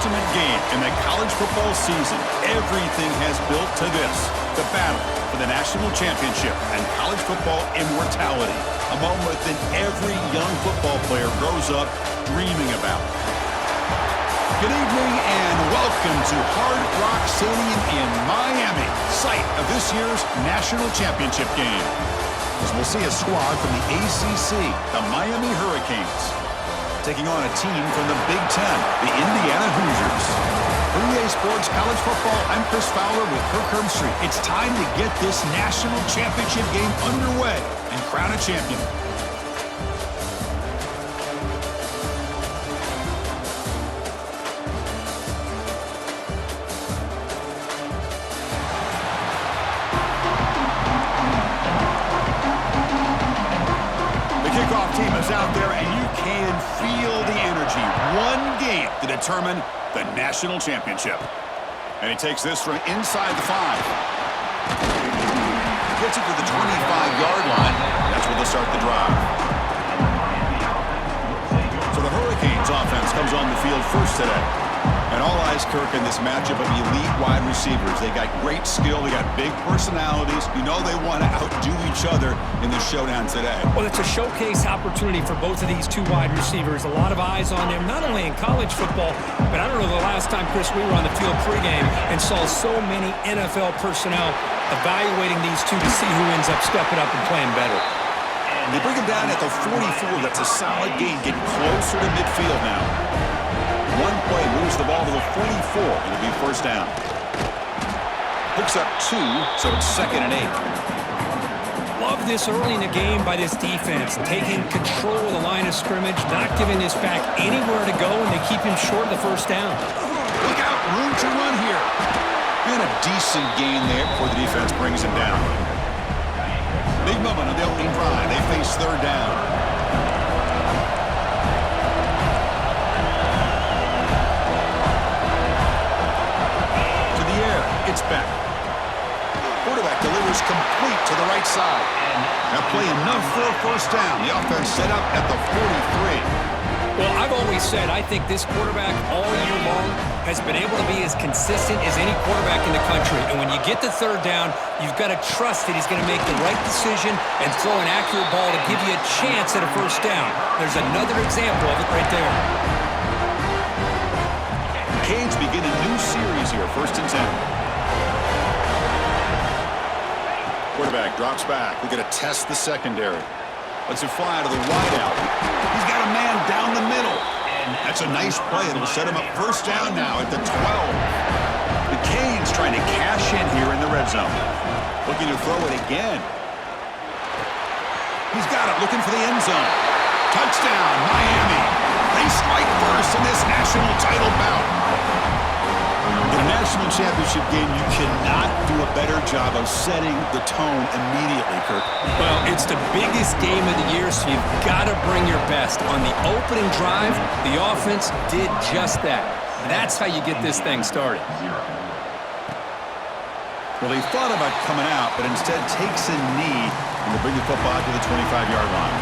ultimate game in the college football season. Everything has built to this, the battle for the national championship and college football immortality, a moment that every young football player grows up dreaming about. Good evening and welcome to Hard Rock Stadium in Miami, site of this year's national championship game. As we'll see a squad from the ACC, the Miami Hurricanes, taking on a team from the Big Ten, the Indiana Hoosiers. For EA Sports College Football, I'm Chris Fowler with Kirk Herbstreit. It's time to get this national championship game underway and crown a champion. Team is out there, and you can feel the energy. One game to determine the national championship. And he takes this from inside the 5. Gets it to the 25-yard line. That's where they'll start the drive. So the Hurricanes offense comes on the field first today. And all eyes, Kirk, in this matchup of elite wide receivers. They got great skill. They got big personalities. You know they want to outdo each other in the showdown today. Well, it's a showcase opportunity for both of these two wide receivers. A lot of eyes on them, not only in college football, but I don't know the last time, Chris, we were on the field pregame and saw so many NFL personnel evaluating these two to see who ends up stepping up and playing better. And they bring him down at the 44. That's a solid gain, getting closer to midfield now. One play moves the ball to the 44. It'll be first down. Picks up 2, so it's 2nd and 8. Love this early in the game by this defense, taking control of the line of scrimmage, not giving this back anywhere to go, and they keep him short of the first down. Look out, room to run here. And a decent gain there before the defense brings him down. Big moment on the opening drive. They face 3rd down. It's back. Quarterback delivers complete to the right side. That play enough for a first down. The offense set up at the 43. Well, I've always said I think this quarterback all year long has been able to be as consistent as any quarterback in the country. And when you get the 3rd down, you've got to trust that he's going to make the right decision and throw an accurate ball to give you a chance at a first down. There's another example of it right there. Canes begin a new series here, 1st and 10. Quarterback drops back. We're going to test the secondary. Lets it fly to the wideout. He's got a man down the middle. That's a nice play. It'll set him up first down now at the 12. The Canes trying to cash in here in the red zone. Looking to throw it again. He's got it, looking for the end zone. Touchdown, Miami. They strike first in this national title bout. In a national championship game, you cannot do a better job of setting the tone immediately, Kirk. Well, it's the biggest game of the year, so you've got to bring your best. On the opening drive, the offense did just that. That's how you get this thing started. Well, he thought about coming out, but instead takes a knee and to bring the football out to the 25-yard line.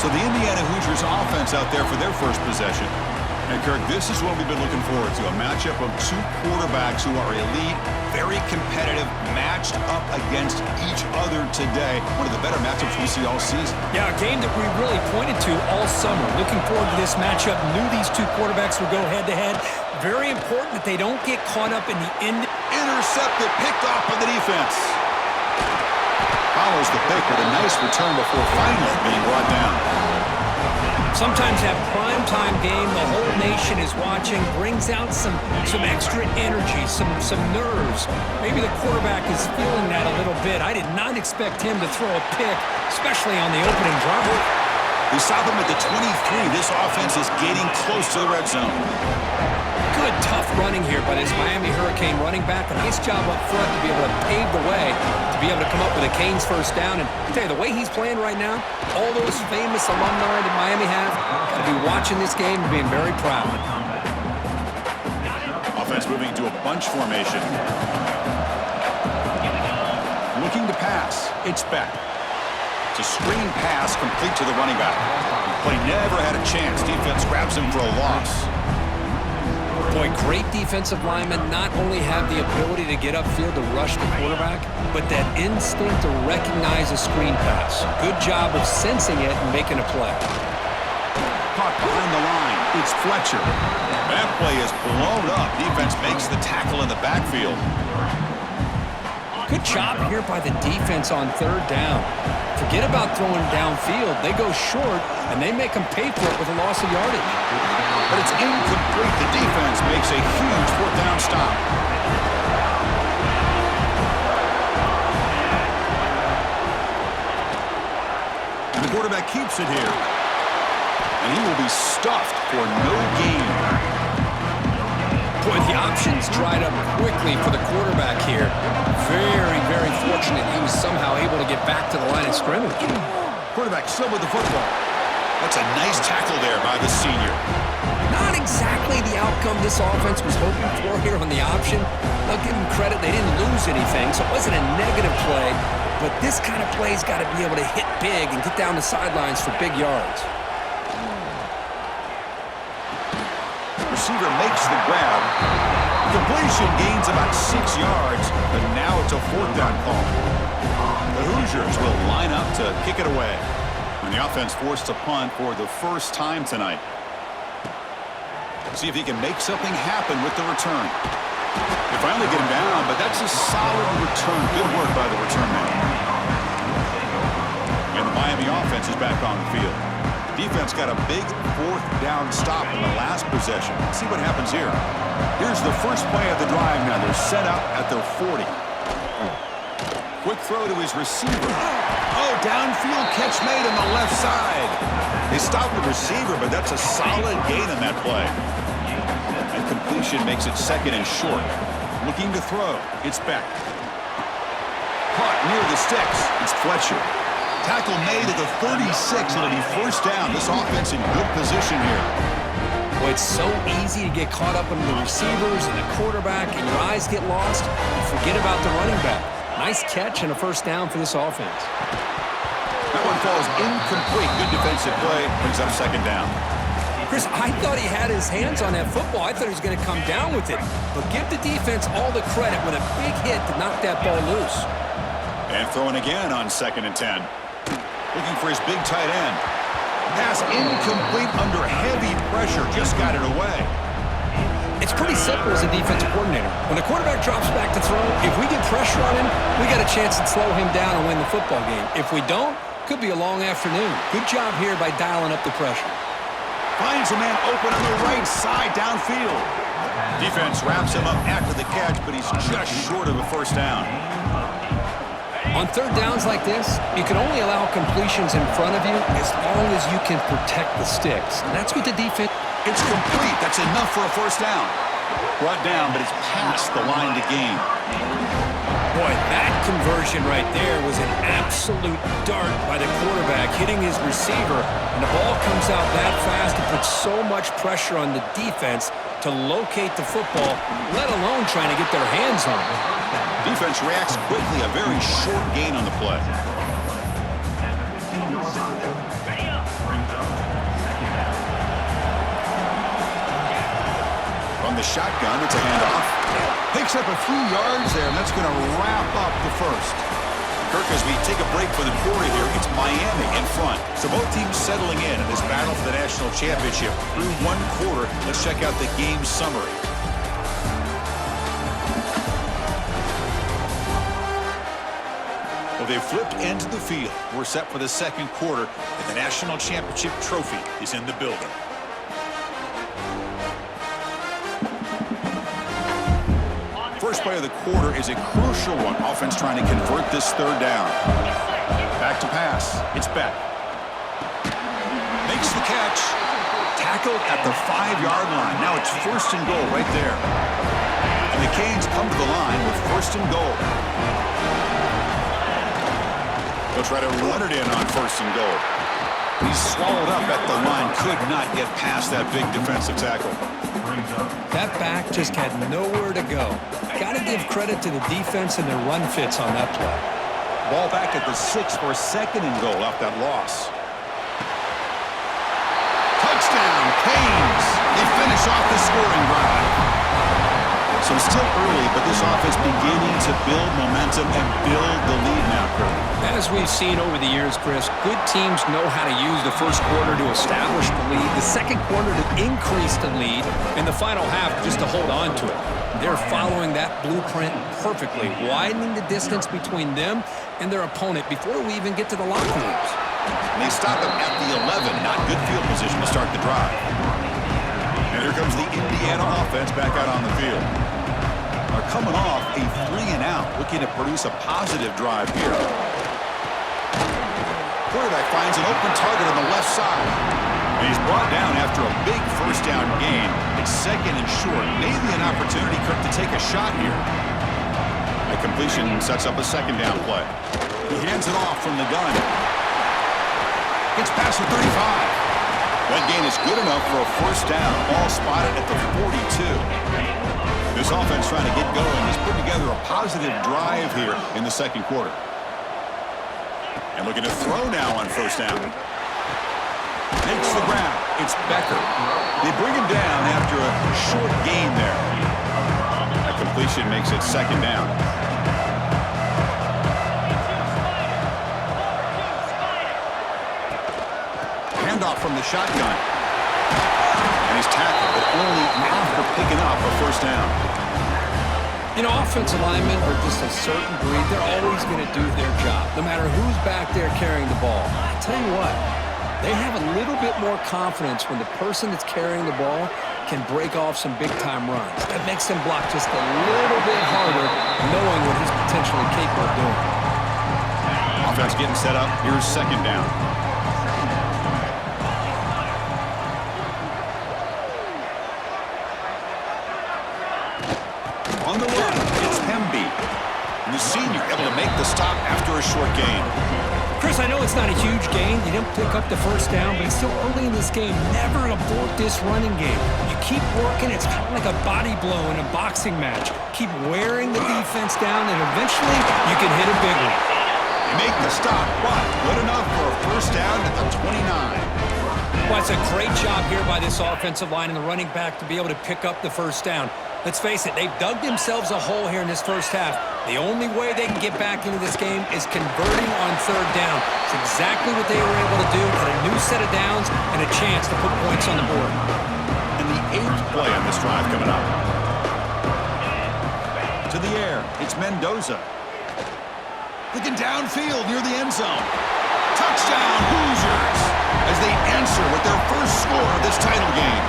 So the Indiana Hoosiers offense out there for their first possession. And, Kirk, this is what we've been looking forward to, a matchup of two quarterbacks who are elite, very competitive, matched up against each other today. One of the better matchups we see all season. Yeah, a game that we really pointed to all summer. Looking forward to this matchup. Knew these two quarterbacks would go head-to-head. Very important that they don't get caught up in the end. Intercepted, picked off by the defense. Follows the pick with a nice return before finally being brought down. Sometimes that primetime game, the whole nation is watching, brings out some extra energy, some nerves. Maybe the quarterback is feeling that a little bit. I did not expect him to throw a pick, especially on the opening drive. They stop him at the 23. This offense is getting close to the red zone. Good, tough running here by this Miami Hurricane running back. A nice job up front to be able to pave the way, to be able to come up with a Canes first down. And I tell you, the way he's playing right now, all those famous alumni that Miami have, got to be watching this game and being very proud. Offense moving to a bunch formation. Looking to pass. It's back. It's a screen pass complete to the running back. Play never had a chance. Defense grabs him for a loss. Boy, great defensive linemen not only have the ability to get upfield to rush the quarterback, but that instinct to recognize a screen pass. Good job of sensing it and making a play. Caught behind the line. It's Fletcher. That play is blown up. Defense makes the tackle in the backfield. Good job here by the defense on third down. Forget about throwing downfield. They go short, and they make them pay for it with a loss of yardage. But it's incomplete. The defense makes a huge fourth down stop. And the quarterback keeps it here. And he will be stuffed for no gain. Boy, the options dried up quickly for the quarterback here. Very, very fortunate he was somehow able to get back to the line of scrimmage. Quarterback still with the football. That's a nice tackle there by the senior. Not exactly the outcome this offense was hoping for here on the option. I'll give them credit, they didn't lose anything, so it wasn't a negative play. But this kind of play's got to be able to hit big and get down the sidelines for big yards. Receiver makes the grab. Completion gains about 6 yards, but now it's a fourth down call. The Hoosiers will line up to kick it away. And the offense forced to punt for the first time tonight. See if he can make something happen with the return. They finally get him down, but that's a solid return. Good work by the return man. And the Miami offense is back on the field. Defense got a big fourth down stop in the last possession. Let's see what happens here. Here's the first play of the drive now. They're set up at their 40. Quick throw to his receiver. Oh, downfield catch made on the left side. They stopped the receiver, but that's a solid gain on that play. And completion makes it second and short. Looking to throw. It's Beck. Caught near the sticks. It's Fletcher. Tackle made at the 36. It'll be first down. This offense in good position here. Well, it's so easy to get caught up in the receivers and the quarterback, and your eyes get lost. You forget about the running back. Nice catch and a first down for this offense. That one falls incomplete. Good defensive play. Brings up second down. Chris, I thought he had his hands on that football. I thought he was going to come down with it. But give the defense all the credit with a big hit to knock that ball loose. And throwing again on 2nd and 10. Looking for his big tight end. Pass incomplete under heavy pressure. Just got it away. It's pretty simple as a defensive coordinator. When the quarterback drops back to throw, if we get pressure on him, we got a chance to slow him down and win the football game. If we don't, could be a long afternoon. Good job here by dialing up the pressure. Finds a man open on the right side downfield. Defense wraps him up after the catch, but he's just short of a first down. On third downs like this, you can only allow completions in front of you as long as you can protect the sticks. And that's what the defense... It's complete. That's enough for a first down. Brought down, but it's past the line to gain. Boy, that conversion right there was an absolute dart by the quarterback, hitting his receiver, and the ball comes out that fast and puts so much pressure on the defense to locate the football, let alone trying to get their hands on it. Defense reacts quickly, a very short gain on the play. From the shotgun, it's a handoff. Picks up a few yards there, and that's going to wrap up the first. Kirk, as we take a break for the quarter here, it's Miami in front. So both teams settling in this battle for the national championship. Through one quarter, let's check out the game summary. Well, they've flipped into the field. We're set for the second quarter, and the national championship trophy is in the building. First play of the quarter is a crucial one. Offense trying to convert this third down. Back to pass. It's Beck. Makes the catch. Tackled at the 5-yard line. Now it's first and goal right there. And the Canes come to the line with first and goal. They'll try to run it in on first and goal. He's swallowed up at the line. Could not get past that big defensive tackle. That back just had nowhere to go. Got to give credit to the defense and their run fits on that play. Ball back at the 6 for second and goal off that loss. Touchdown, Canes. They finish off the scoring drive. So it's still early, but this offense beginning to build momentum and build the lead now, Kurt. As we've seen over the years, Chris, good teams know how to use the first quarter to establish the lead, the second quarter to increase the lead, and the final half just to hold on to it. They're following that blueprint perfectly, widening the distance between them and their opponent before we even get to the locker rooms. And they stop him at the 11. Not good field position to start the drive. And here comes the Indiana offense back out on the field. They're coming off a 3-and-out, looking to produce a positive drive here. Quarterback finds an open target on the left side. And he's brought down after a big first down gain. It's second and short. Maybe an opportunity, Kirk, to take a shot here. That completion sets up a second down play. He hands it off from the gun. Gets past the 35. That gain is good enough for a first down. Ball spotted at the 42. This offense trying to get going. He's put together a positive drive here in the second quarter. And looking to throw now on first down. Makes the ground. It's Becker. They bring him down after a short gain there. That completion makes it second down. Handoff from the shotgun. And he's tackled, but only after picking up a first down. You know, offensive linemen are just a certain breed. They're always going to do their job, no matter who's back there carrying the ball. I tell you what, they have a little bit more confidence when the person that's carrying the ball can break off some big-time runs. That makes them block just a little bit harder, knowing what he's potentially capable of doing. Offense getting set up. Here's second down. On the run, it's Hemby. And the senior able to make the stop after a short gain. Chris, I know it's not a huge gain. You didn't pick up the first down, but it's still early in this game. Never abort this running game. You keep working. It's kind of like a body blow in a boxing match. Keep wearing the defense down, and eventually you can hit a big one. They make the stop, but good enough for a first down at the 29. Well, it's a great job here by this offensive line and the running back to be able to pick up the first down. Let's face it, they've dug themselves a hole here in this first half. The only way they can get back into this game is converting on third down. It's exactly what they were able to do. Get a new set of downs and a chance to put points on the board. And the 8th play on this drive coming up. To the air, it's Mendoza. Looking downfield near the end zone. Touchdown, Hoosiers! As they answer with their first score of this title game.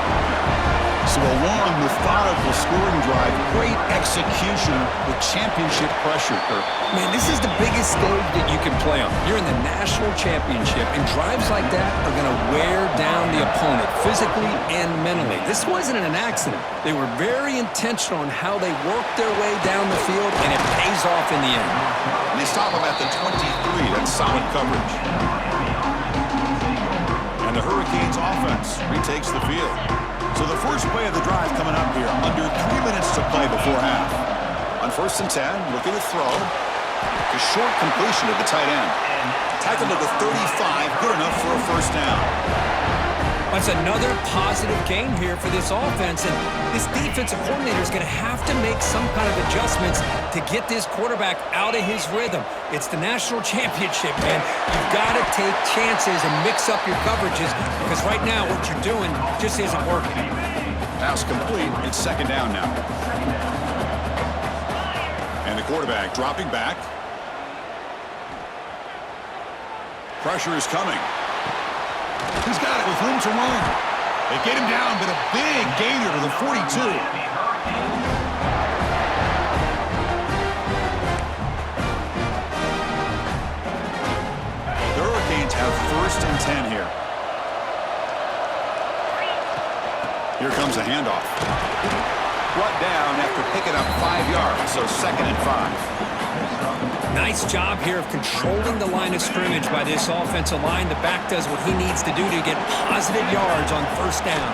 So a long, methodical scoring drive, great execution with championship pressure, Kirk. Man, this is the biggest stage that you can play on. You're in the national championship, and drives like that are going to wear down the opponent physically and mentally. This wasn't an accident. They were very intentional in how they worked their way down the field, and it pays off in the end. And they stop them at the 23. That's solid coverage. And the Hurricanes offense retakes the field. So the first play of the drive coming up here, under 3 minutes to play before half. On 1st and 10, look at the throw. A short completion to the tight end. Tackled to the 35, good enough for a first down. That's another positive gain here for this offense, and this defensive coordinator is going to have to make some kind of adjustments to get this quarterback out of his rhythm. It's the national championship, man. You've got to take chances and mix up your coverages, because right now what you're doing just isn't working. Pass complete. It's second down now. And the quarterback dropping back. Pressure is coming. He's got it with room to run. They get him down, but a big gainer to the 42. The Hurricanes have 1st and 10 here. Here comes a handoff. Brought down after picking up 5 yards, so 2nd and 5. Nice job here of controlling the line of scrimmage by this offensive line. The back does what he needs to do to get positive yards on first down.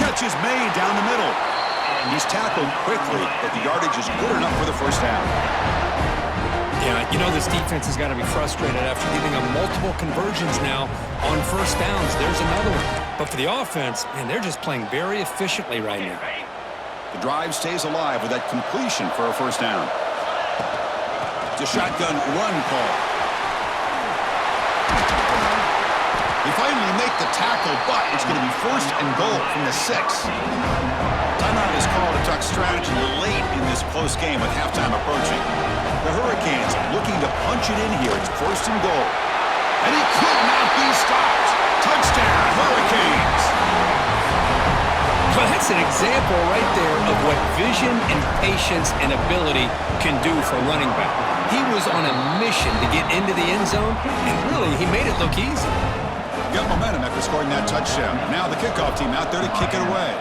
Catch is made down the middle. And he's tackled quickly, but the yardage is good enough for the first down. Yeah, you know this defense has got to be frustrated after giving up multiple conversions now on first downs. There's another one. But for the offense, man, they're just playing very efficiently right now. The drive stays alive with that completion for a first down. It's a shotgun run call. They finally make the tackle, but it's going to be first and goal from the 6. Timeout is called to talk strategy late in this close game with halftime approaching. The Hurricanes looking to punch it in here. It's first and goal. And he could not be stopped. Touchdown, Hurricanes! Well, that's an example right there of what vision and patience and ability can do for a running back. He was on a mission to get into the end zone, and really, he made it look easy. Got momentum after scoring that touchdown. Now the kickoff team out there to kick it away.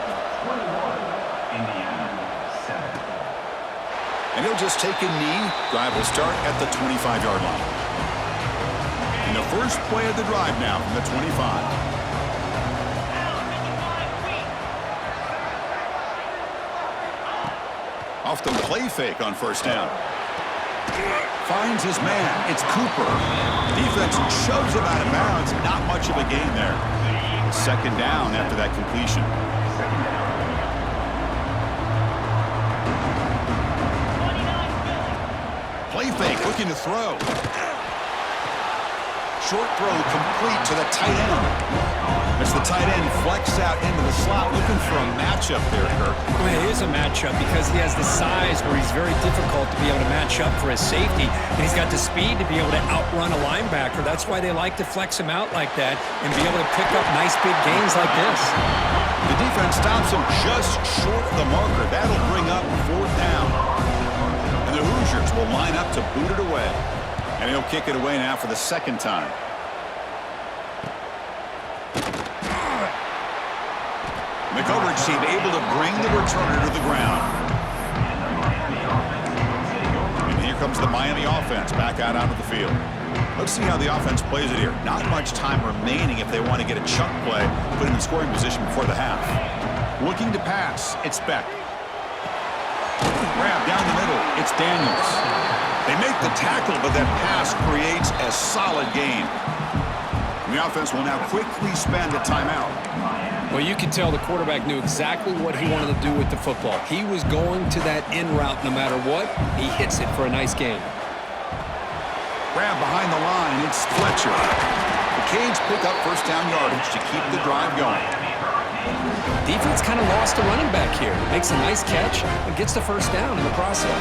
And he'll just take a knee. Drive will start at the 25-yard line. And the first play of the drive now from the 25. Off the play fake on first down. Finds his man. It's Cooper. Defense shoves him out of bounds. Not much of a gain there. Second down after that completion. Play fake, looking to throw. Short throw complete to the tight end. As the tight end flexed out into the slot, looking for a matchup there, Kirk. Well, it is a matchup because he has the size where he's very difficult to be able to match up for his safety, and he's got the speed to be able to outrun a linebacker. That's why they like to flex him out like that and be able to pick up nice big gains like this. The defense stops him just short of the marker. That'll bring up fourth down. And the Hoosiers will line up to boot it away. And he'll kick it away now for the second time. The coverage team able to bring the returner to the ground. And here comes the Miami offense back out onto the field. Let's see how the offense plays it here. Not much time remaining if they want to get a chunk play, put in the scoring position before the half. Looking to pass, it's Beck. Grab down the middle, it's Daniels. They make the tackle, but that pass creates a solid gain. And the offense will now quickly spend a timeout. Well, you can tell the quarterback knew exactly what he wanted to do with the football. He was going to that in route no matter what. He hits it for a nice gain. Grab behind the line, it's Fletcher. The Canes pick up first down yardage to keep the drive going. Defense kind of lost a running back here. Makes a nice catch and gets the first down in the process.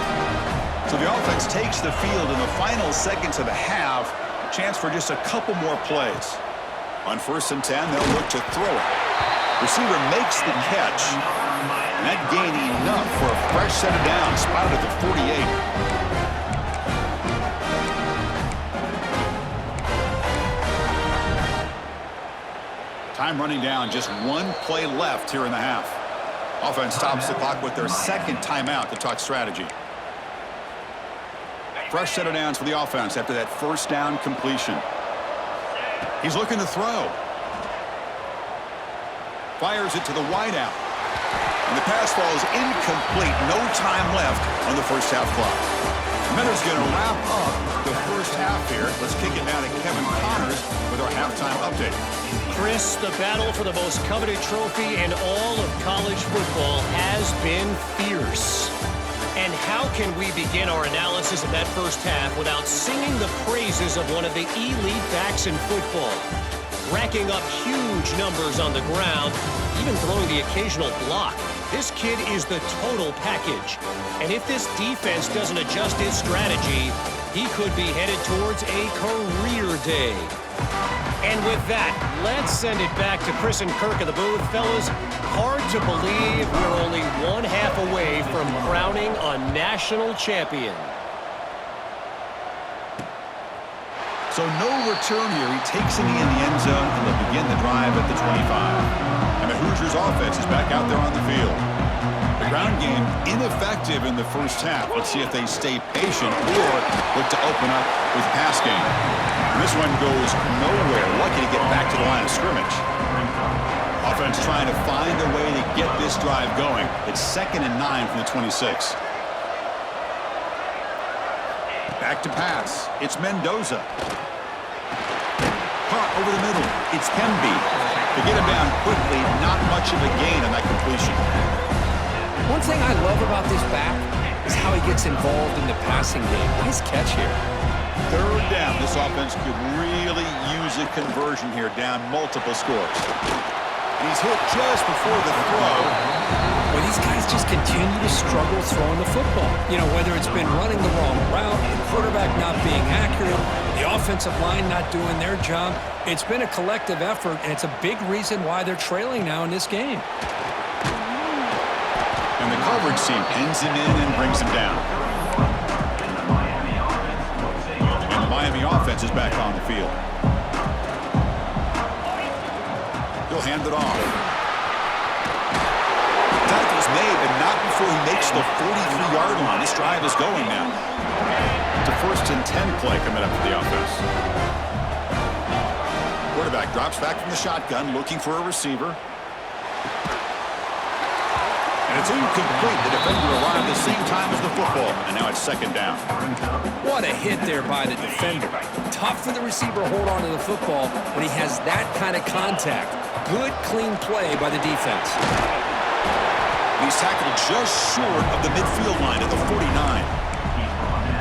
So the offense takes the field in the final seconds of the half. Chance for just a couple more plays. On first and 10, they'll look to throw it. Receiver makes the catch. And that gain enough for a fresh set of downs. Spotted at the 48. Time running down, just one play left here in the half. Offense stops the clock with their second timeout to talk strategy. Fresh set of downs for the offense after that first down completion. He's looking to throw. Fires it to the wideout. And the pass falls incomplete. No time left on the first half clock. Mentor's going to wrap up the first half here. Let's kick it now to Kevin Connors with our halftime update. Chris, the battle for the most coveted trophy in all of college football has been fierce. And how can we begin our analysis of that first half without singing the praises of one of the elite backs in football? Racking up huge numbers on the ground, even throwing the occasional block. This kid is the total package. And if this defense doesn't adjust its strategy, he could be headed towards a career day. And with that, let's send it back to Chris and Kirk of the booth. Fellas, hard to believe we're only one half away from crowning a national champion. So no return here. He takes a knee in the end zone, and they'll begin the drive at the 25. And the Hoosiers offense is back out there on the field. The ground game ineffective in the first half. Let's see if they stay patient or look to open up with the pass game. And this one goes nowhere. Lucky to get back to the line of scrimmage. Offense trying to find a way to get this drive going. It's 2nd and 9 from the 26. Back to pass. It's Mendoza. Caught over the middle. It's Pemby. To get him down quickly, not much of a gain on that completion. One thing I love about this back is how he gets involved in the passing game. Nice catch here. Third down. This offense could really use a conversion here, down multiple scores. He's hit just before the throw. Well, these guys just continue to struggle throwing the football. You know, whether it's been running the wrong route, the quarterback not being accurate, the offensive line not doing their job. It's been a collective effort, and it's a big reason why they're trailing now in this game. And the coverage team pins him in and brings him down. And the Miami offense is back on the field. He'll hand it off. Tackle's made, but not before he makes the 43-yard line. This drive is going now. It's a 1st and 10 play coming up for the offense. Quarterback drops back from the shotgun, looking for a receiver. And it's incomplete. The defender arrived at the same time as the football. And now it's 2nd down. What a hit there by the defender. Tough for the receiver to hold on to the football when he has that kind of contact. Good, clean play by the defense. He's tackled just short of the midfield line at the 49.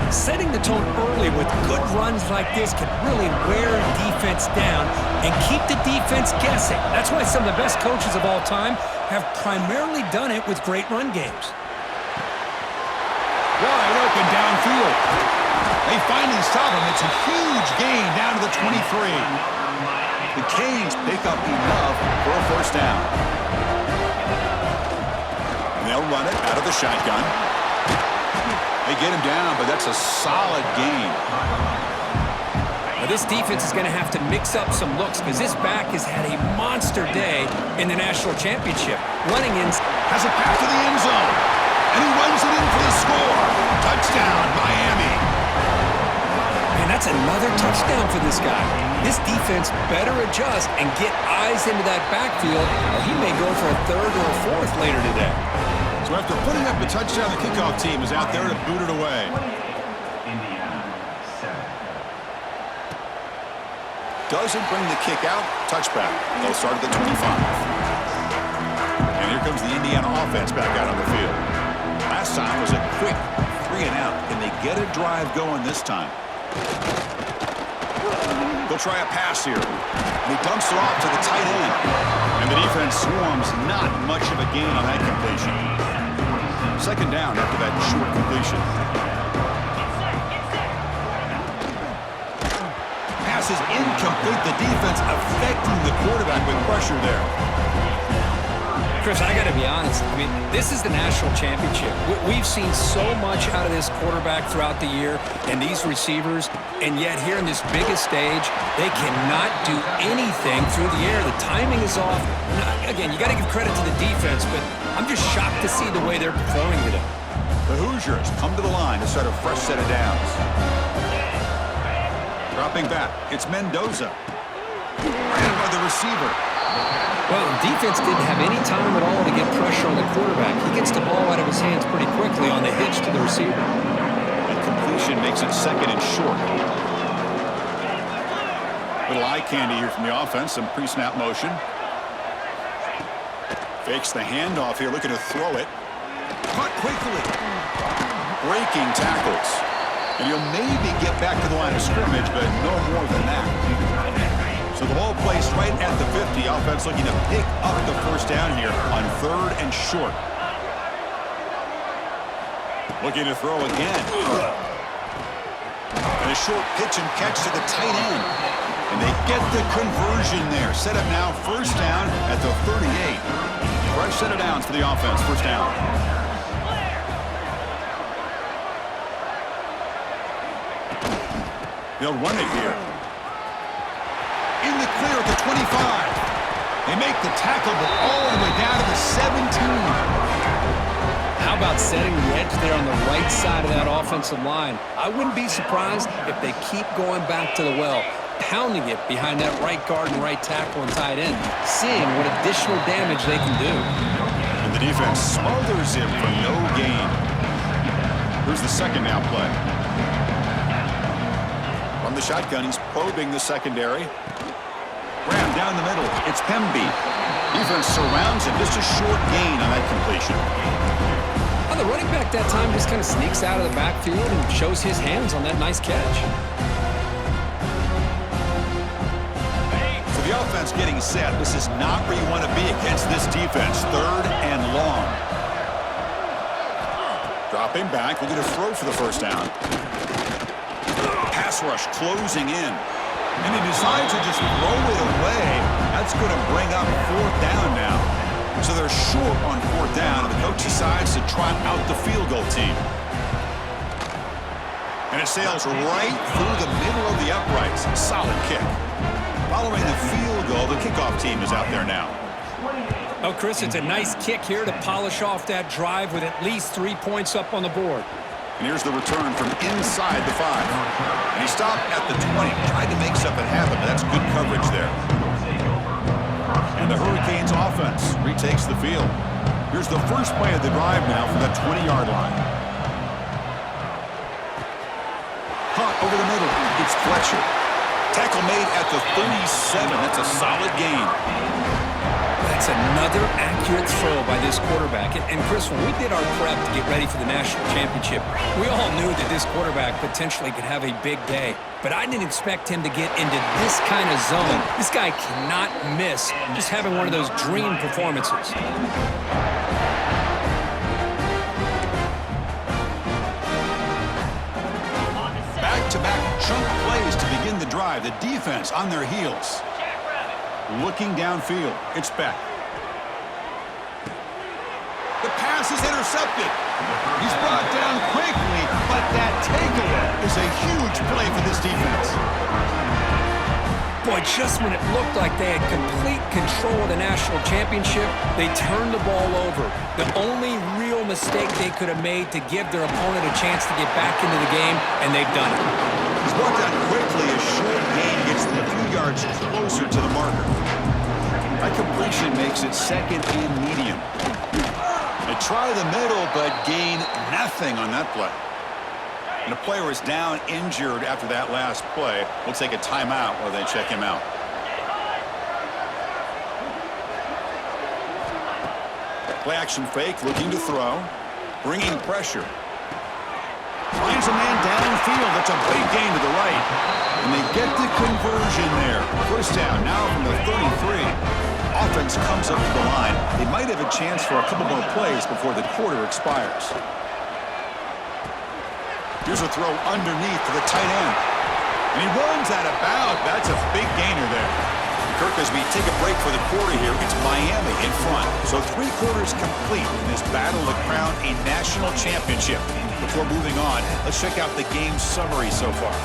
Setting the tone early with good runs like this can really wear a defense down and keep the defense guessing. That's why some of the best coaches of all time have primarily done it with great run games. Wide open downfield. They finally stop him. It's a huge gain down to the 23. The Canes pick up enough for a 1st down. And they'll run it out of the shotgun. They get him down, but that's a solid gain. Well, this defense is going to have to mix up some looks because this back has had a monster day in the national championship. Running in. Has a pass to the end zone. And he runs it in for the score. Touchdown, Miami. Man, that's another touchdown for this guy. This defense better adjust and get eyes into that backfield, or he may go for a 3rd or a 4th later today. So after putting up a touchdown, the kickoff team is out there to boot it away. Doesn't bring the kick out. Touchback. They'll start at the 25. And here comes the Indiana offense back out on the field. Last time was a quick 3 and out. Can they get a drive going this time? They'll try a pass here. And he dumps it off to the tight end. And the defense swarms. Not much of a gain on that completion. 2nd down after that short completion. Pass is incomplete. The defense affecting the quarterback with pressure there. Chris, I got to be honest. I mean, this is the national championship. We've seen so much out of this quarterback throughout the year and these receivers, and yet here in this biggest stage, they cannot do anything through the air. The timing is off. Now, again, you got to give credit to the defense, but I'm just shocked to see the way they're performing today. The Hoosiers come to the line to start a fresh set of downs. Dropping back, it's Mendoza. Ran by the receiver. Well, the defense didn't have any time at all to get pressure on the quarterback. He gets the ball out of his hands pretty quickly on the hitch to the receiver. And completion makes it 2nd and short. Little eye candy here from the offense. Some pre-snap motion. Fakes the handoff here, looking to throw it. Caught quickly. Breaking tackles. And he'll maybe get back to the line of scrimmage, but no more than that. So the ball placed right at the 50. Offense looking to pick up the 1st down here on 3rd and short. Looking to throw again. And a short pitch and catch to the tight end. And they get the conversion there. Set up now 1st down at the 38. Fresh set of downs for the offense. 1st down. They'll run it here. In the clear at the 25. They make the tackle, but all the way down to the 17. How about setting the edge there on the right side of that offensive line? I wouldn't be surprised if they keep going back to the well, pounding it behind that right guard and right tackle and tight end, seeing what additional damage they can do. And the defense smothers him for no gain. Here's the 2nd down play. From the shotgun, he's probing the secondary. Graham Going down the middle, it's Hemby. Defense surrounds him. Just a short gain on that completion. Well, the running back that time just kind of sneaks out of the backfield and shows his hands on that nice catch. So the offense getting set. This is not where you want to be against this defense. 3rd and long. Dropping back. We'll get a throw for the first down. Pass rush closing in. And he decides to just throw it away. That's going to bring up 4th down now. So they're short on 4th down, and the coach decides to trot out the field goal team. And it sails right through the middle of the uprights. Solid kick. Following the field goal, the kickoff team is out there now. Oh, Chris, it's a nice kick here to polish off that drive with at least 3 points up on the board. And here's the return from inside the 5. And he stopped at the 20. Tried to make something happen, but that's good coverage there. And the Hurricanes offense retakes the field. Here's the first play of the drive now from the 20-yard line. Caught over the middle. It's Fletcher. Tackle made at the 37. That's a solid gain. That's another accurate throw by this quarterback. And Chris, when we did our prep to get ready for the national championship, we all knew that this quarterback potentially could have a big day. But I didn't expect him to get into this kind of zone. This guy cannot miss just having one of those dream performances. Back-to-back chunk plays to begin the drive. The defense on their heels. Looking downfield. It's Beck. The pass is intercepted. He's brought down quickly, but that takeaway is a huge play for this defense. Boy, just when it looked like they had complete control of the national championship, they turned the ball over. The only real mistake they could have made to give their opponent a chance to get back into the game, and they've done it. He's brought down quickly. A short gain gets them a few yards closer to the marker. That completion makes it 2nd and medium. They try the middle, but gain nothing on that play. And a player is down injured after that last play. We'll take a timeout while they check him out. Play action fake, looking to throw. Bringing pressure. Finds a man downfield. That's a big gain to the right. And they get the conversion there. First down now from the 33. Offense comes up to the line. They might have a chance for a couple more plays before the quarter expires. Here's a throw underneath to the tight end. And he runs out of bounds. That's a big gainer there. Kirk, as we take a break for the quarter here, it's Miami in front. So 3 quarters complete in this battle to crown a national championship. Before moving on, let's check out the game summary so far.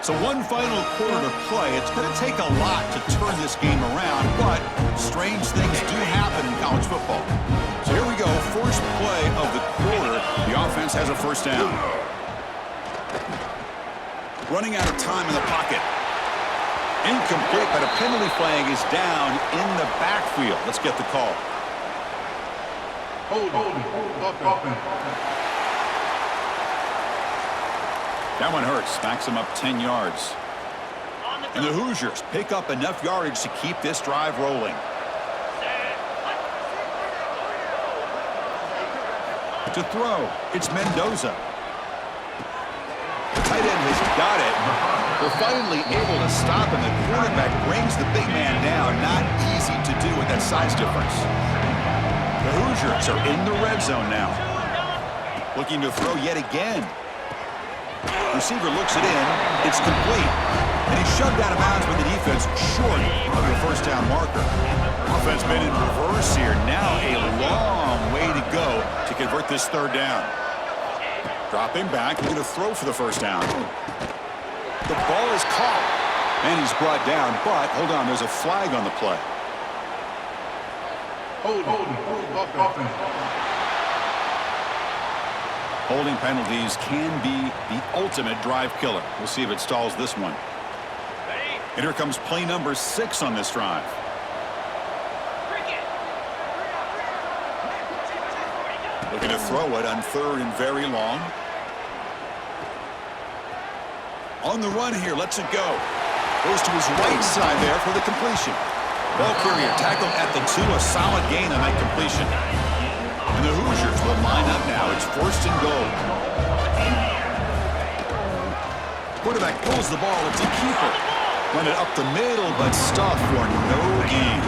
So one final quarter to play. It's going to take a lot to turn this game around, but strange things do happen in college football. So here we go. First play of the quarter. The offense has a first down. Running out of time in the pocket. Incomplete, but a penalty flag is down in the backfield. Let's get the call. Hold on. That one hurts. Smacks him up 10 yards. And the Hoosiers pick up enough yardage to keep this drive rolling. To throw, it's Mendoza. The tight end has got it. They're finally able to stop him. The quarterback brings the big man down. Not easy to do with that size difference. The Hoosiers are in the red zone now. Looking to throw yet again. Receiver looks it in. It's complete. And he's shoved out of bounds with the defense short of the first down marker. Offense been in reverse here. Now a long way to go to convert this 3rd down. Dropping back. We're going to throw for the first down. The ball is caught. And he's brought down. But, hold on, there's a flag on the play. Holding penalties can be the ultimate drive killer. We'll see if it stalls this one. And here comes play number 6 on this drive. Looking to throw it on 3rd and very long. On the run here, lets it go. Goes to his right side there for the completion. Ball carrier tackled at the 2, a solid gain on that completion. And the Hoosiers will line up now. It's 1st and goal. Quarterback pulls the ball. It's a keeper. Run it up the middle, but stuffed for no gain.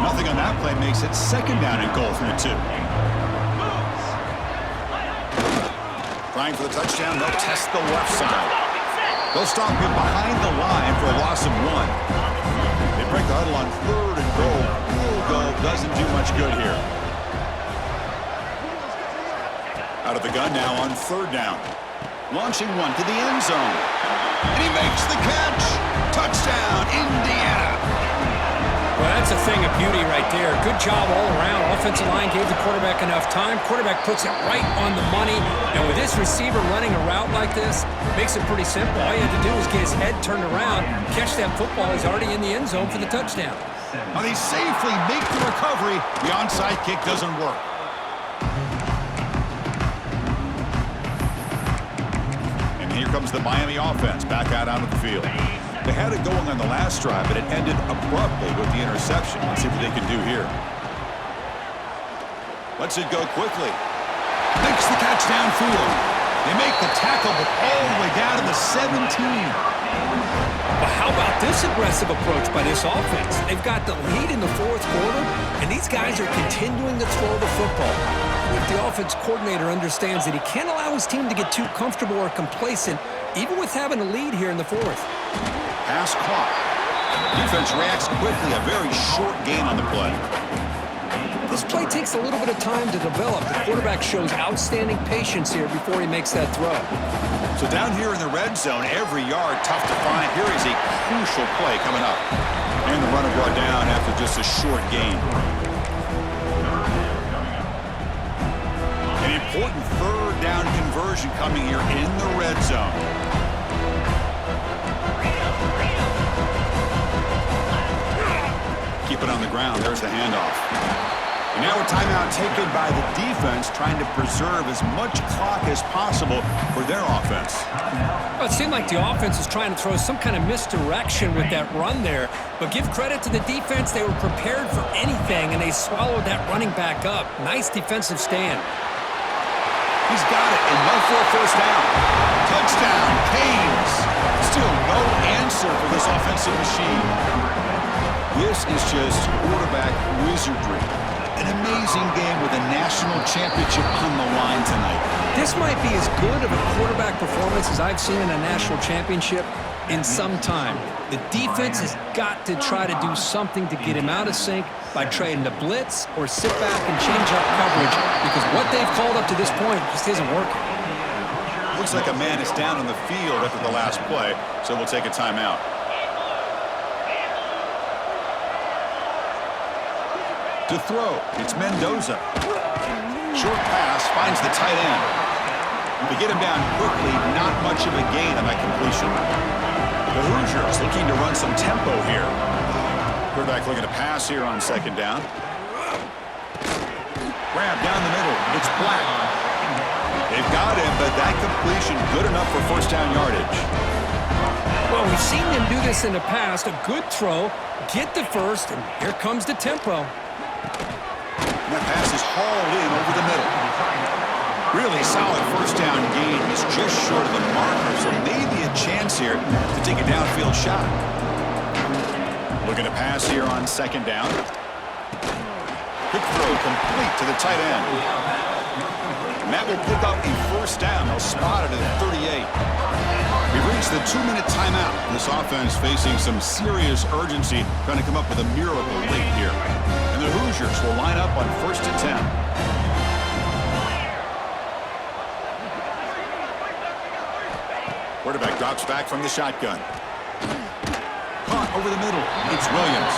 Nothing on that play makes it 2nd down and goal from the 2. Trying for the touchdown. They'll test the left side. They'll stop him behind the line for a loss of 1. They break the huddle on 3rd and goal. Field goal doesn't do much good here. Out of the gun now on 3rd down. Launching one to the end zone. And he makes the catch. Touchdown, Indiana. Well, that's a thing of beauty right there. Good job all around. Offensive line gave the quarterback enough time. Quarterback puts it right on the money. And with this receiver running a route like this, makes it pretty simple. All you had to do was get his head turned around, catch that football. He's already in the end zone for the touchdown. Now they safely make the recovery. The onside kick doesn't work. And here comes the Miami offense back out onto the field. They had it going on the last drive, but it ended abruptly with the interception. Let's see what they can do here. Lets it go quickly. Makes the catch downfield. They make the tackle, but all the way down to the 17. Well, how about this aggressive approach by this offense? They've got the lead in the 4th quarter, and these guys are continuing to throw the football. I think the offense coordinator understands that he can't allow his team to get too comfortable or complacent, even with having a lead here in the 4th. Pass clock. Defense reacts quickly. A very short gain on the play. This play takes a little bit of time to develop. The quarterback shows outstanding patience here before he makes that throw. So down here in the red zone, every yard tough to find. Here is a crucial play coming up. And the runner brought down after just a short gain. An important 3rd down conversion coming here in the red zone. Keep it on the ground. There's the handoff. And now a timeout taken by the defense, trying to preserve as much clock as possible for their offense. Well, it seemed like the offense was trying to throw some kind of misdirection with that run there. But give credit to the defense. They were prepared for anything, and they swallowed that running back up. Nice defensive stand. He's got it, and no for a 1st down. Touchdown, Canes. Still no answer for this offensive machine. This is just quarterback wizardry. An amazing game with a national championship on the line tonight. This might be as good of a quarterback performance as I've seen in a national championship in some time. The defense has got to try to do something to get him out of sync by trading the blitz or sit back and change up coverage, because what they've called up to this point just isn't working. Looks like a man is down on the field after the last play, so we'll take a timeout. To throw, it's Mendoza. Short pass finds the tight end. To get him down quickly, not much of a gain on that completion. The Hoosiers looking to run some tempo here. Quarterback looking to pass here on 2nd down. Grab down the middle. It's Black. They've got him, but that completion good enough for 1st down yardage. Well, we've seen them do this in the past. A good throw, get the 1st, and here comes the tempo. And that pass is hauled in over the middle. Really solid 1st down gain. He's just short of the marker, so maybe a chance here to take a downfield shot. Looking to pass here on 2nd down. Quick throw complete to the tight end. And that will pick up a 1st down. They'll spot it at 38. We've reached the 2-minute timeout. This offense facing some serious urgency, trying to come up with a miracle late here. And the Hoosiers will line up on 1st and 10. Quarterback drops back from the shotgun. Caught over the middle. It's Williams.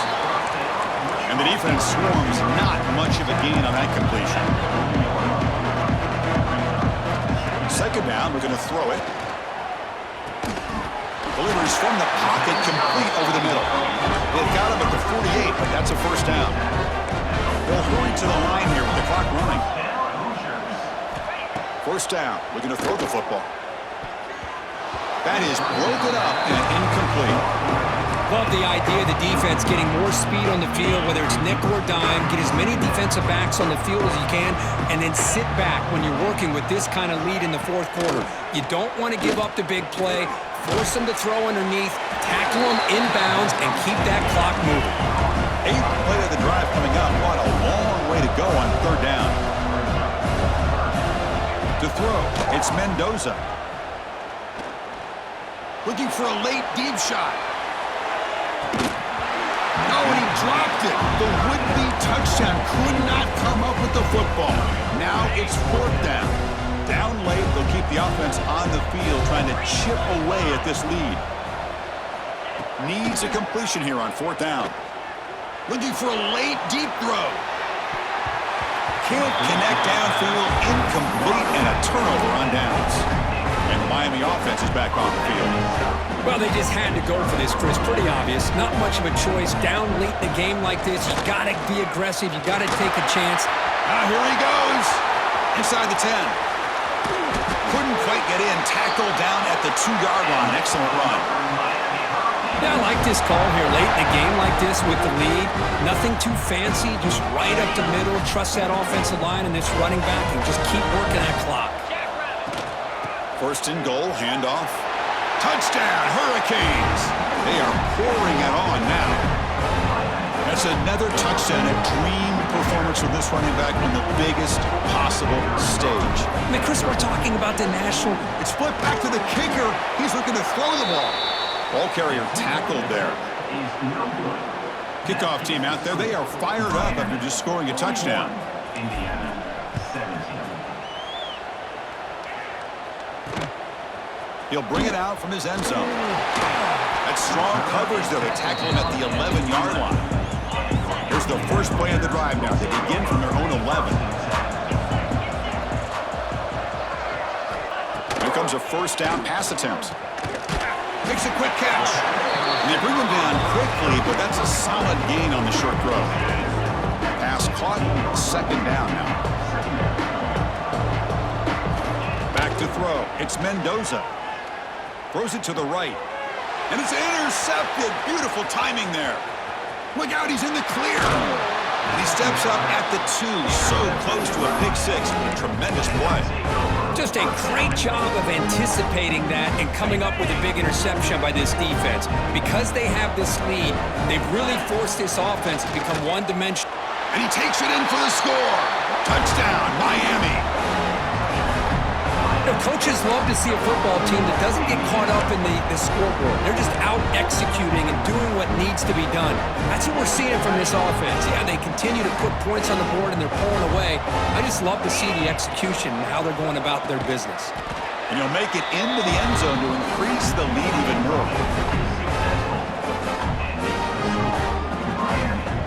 And the defense swarms. Not much of a gain on that completion. 2nd down. We're going to throw it. Delivers from the pocket, complete over the middle. They've got him at the 48, but that's a 1st down. They'll hurry to the line here with the clock running. 1st down. We're going to throw the football. That is broken up and incomplete. Love the idea of the defense getting more speed on the field, whether it's nickel or dime, get as many defensive backs on the field as you can, and then sit back when you're working with this kind of lead in the fourth quarter. You don't want to give up the big play, force them to throw underneath, tackle them inbounds, and keep that clock moving. 8th play of the drive coming up. What a long way to go on 3rd down. To throw, it's Mendoza. Looking for a late deep shot. No, and he dropped it. The would-be touchdown could not come up with the football. Now it's 4th down. Down late, they'll keep the offense on the field trying to chip away at this lead. Needs a completion here on 4th down. Looking for a late deep throw. Can't connect downfield, incomplete, and a turnover on downs. And the Miami offense is back on the field. Well, they just had to go for this, Chris. Pretty obvious. Not much of a choice. Down late in a game like this, you got to be aggressive. You got to take a chance. Here he goes. Inside the 10. Couldn't quite get in. Tackled down at the 2-yard line. Excellent run. Yeah, I like this call here late in a game like this with the lead. Nothing too fancy, just right up the middle. Trust that offensive line and this running back and just keep working that clock. 1st and goal, handoff. Touchdown, Hurricanes. They are pouring it on now. That's another touchdown, a dream performance from this running back on the biggest possible stage. I mean, Chris, we're talking about the national. It's flipped back to the kicker. He's looking to throw the ball. Ball carrier tackled there. Kickoff team out there. They are fired up after just scoring a touchdown. He'll bring it out from his end zone. That's strong coverage there. They tackle him at the 11-yard line. Here's the first play of the drive now. They begin from their own 11. Here comes a 1st down pass attempt. Makes a quick catch. And they bring him down quickly, but that's a solid gain on the short throw. Pass caught, 2nd down now. Back to throw. It's Mendoza. Throws it to the right. And it's intercepted. Beautiful timing there. Look out, he's in the clear. And he steps up at the 2, so close to a pick 6. A tremendous play. Just a great job of anticipating that and coming up with a big interception by this defense. Because they have this lead, they've really forced this offense to become one-dimensional. And he takes it in for the score. Touchdown, Miami. You know, coaches love to see a football team that doesn't get caught up in the scoreboard. They're just out executing and doing what needs to be done. That's what we're seeing from this offense. Yeah, they continue to put points on the board and they're pulling away. I just love to see the execution and how they're going about their business. And you'll make it into the end zone to increase the lead even more.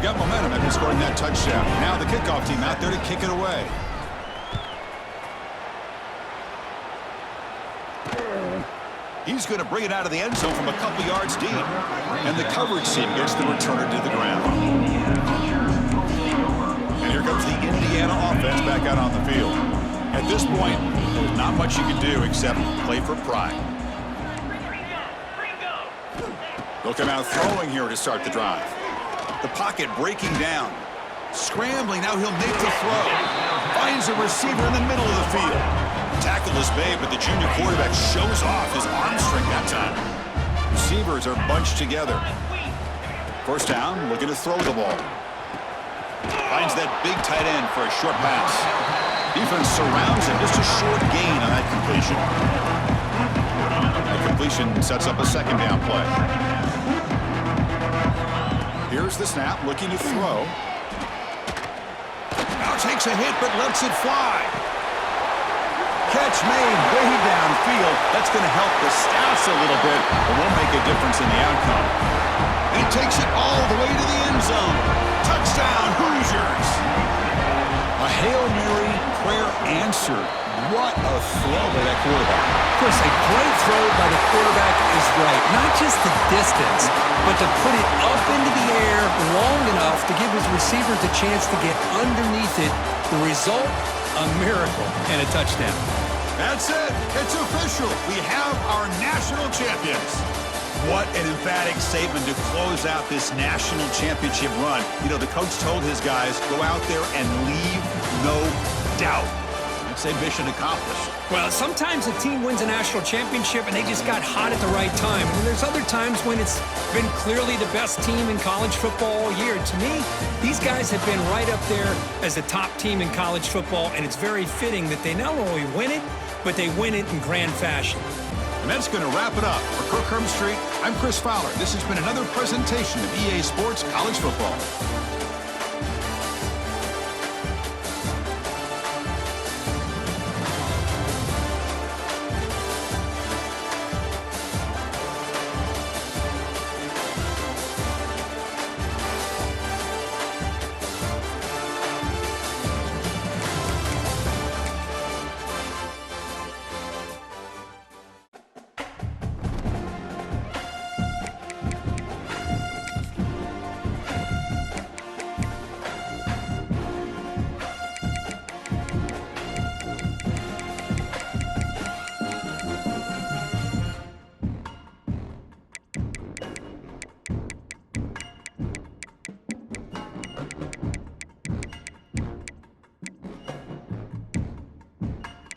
Got momentum after scoring that touchdown. Now the kickoff team out there to kick it away. He's going to bring it out of the end zone from a couple yards deep. And the coverage team gets the returner to the ground. And here comes the Indiana offense back out on the field. At this point, there's not much you can do except play for pride. They'll come out throwing here to start the drive. The pocket breaking down. Scrambling, now he'll make the throw. Finds a receiver in the middle of the field. Tackle is made, but the junior quarterback shows off his arm strength that time. Receivers are bunched together. 1st down, looking to throw the ball. Finds that big tight end for a short pass. Defense surrounds him, just a short gain on that completion. That completion sets up a 2nd down play. Here's the snap, looking to throw. Now takes a hit, but lets it fly. Catch made way downfield. That's going to help the stats a little bit, but won't make a difference in the outcome. And he takes it all the way to the end zone. Touchdown, Hoosiers. A Hail Mary prayer answered. What a throw by that quarterback. Chris, a great throw by the quarterback is right. Not just the distance, but to put it up into the air long enough to give his receivers a chance to get underneath it. The result, a miracle and a touchdown. That's it. It's official. We have our national champions. What an emphatic statement to close out this national championship run. You know, the coach told his guys, go out there and leave no doubt. I'd say mission accomplished. Well, sometimes a team wins a national championship and they just got hot at the right time. And there's other times when it's been clearly the best team in college football all year. To me, these guys have been right up there as the top team in college football, and it's very fitting that they not only win it, but they win it in grand fashion. And that's going to wrap it up. For Kirk Herbstreit, I'm Chris Fowler. This has been another presentation of EA Sports College Football.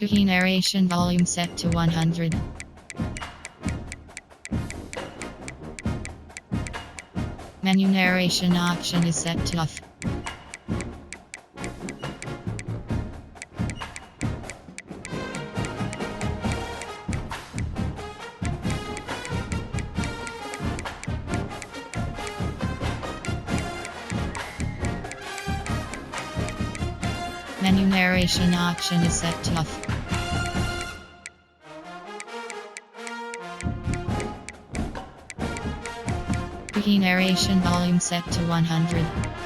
Key narration volume set to 100. Menu narration option is set to off. Menu narration option is set to off. Key narration volume set to 100.